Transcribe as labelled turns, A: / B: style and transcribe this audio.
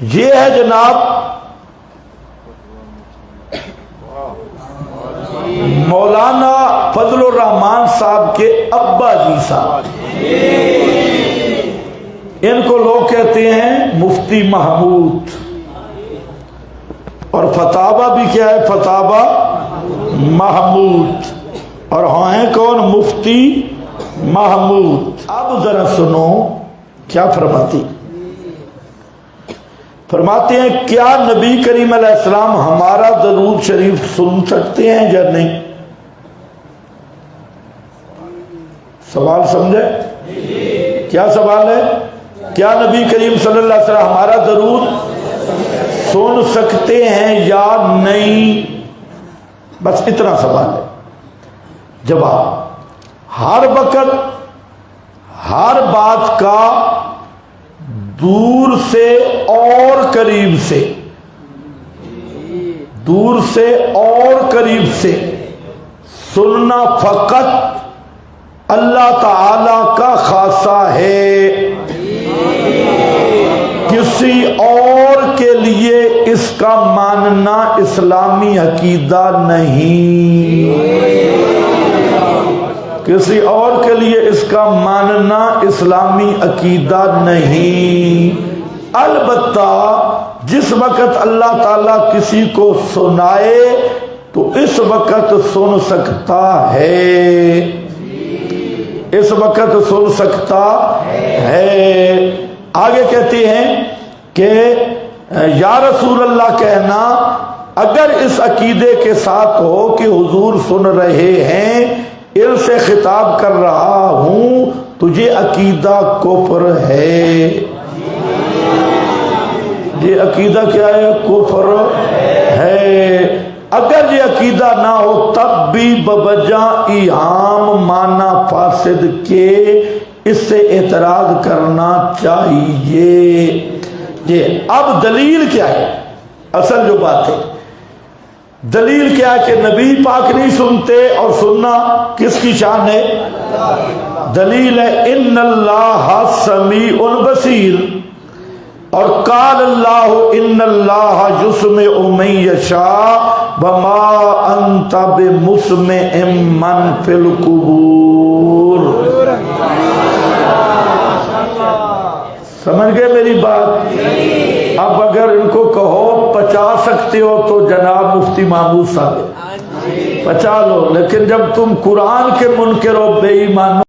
A: یہ ہے جناب مولانا فضل الرحمان صاحب کے ابا جی صاحب، ان کو لوگ کہتے ہیں مفتی محمود، اور فتاوہ بھی کیا ہے؟ فتاوہ محمود، اور ہیں کون؟ مفتی محمود۔ اب ذرا سنو کیا فرماتے ہیں کیا نبی کریم علیہ السلام ہمارا درود شریف سن سکتے ہیں یا نہیں؟ سوال سمجھے؟ کیا سوال ہے؟ کیا نبی کریم صلی اللہ علیہ وسلم ہمارا درود سن سکتے ہیں یا نہیں؟ بس اتنا سوال ہے۔ جواب، ہر وقت ہر بات کا دور سے اور قریب سے، دور سے اور قریب سے سننا فقط اللہ تعالی کا خاصہ ہے، کسی اور کے لیے اس کا ماننا اسلامی عقیدہ نہیں، کسی اور کے لیے اس کا ماننا اسلامی عقیدہ نہیں۔ البتہ جس وقت اللہ تعالیٰ کسی کو سنائے تو اس وقت سن سکتا ہے، اس وقت سن سکتا ہے۔ آگے کہتے ہیں کہ یا رسول اللہ کہنا اگر اس عقیدے کے ساتھ ہو کہ حضور سن رہے ہیں، ان سے خطاب کر رہا ہوں، تجھے عقیدہ کفر ہے۔ یہ عقیدہ کیا ہے؟ کفر ہے۔ اگر یہ عقیدہ نہ ہو تب بھی بوجہ ایہام معنی فاسد کے اس سے اعتراض کرنا چاہیے۔ یہ اب دلیل کیا ہے؟ اصل جو بات ہے دلیل کیا ہے کہ نبی پاک نہیں سنتے، اور سننا کس کی شان ہے؟ دلیل ہے ان اللہ سمیع بصیر، اور قال اللہ ان اللہ یسمع من یشاء وما انت بمسمع من فی القبور۔ سمجھ گئے میری بات؟ اب اگر ان کو کہو پچا سکتے ہو تو جناب مفتی محمود صاحب پچا لو، لیکن جب تم قرآن کے منکر و بے ایمان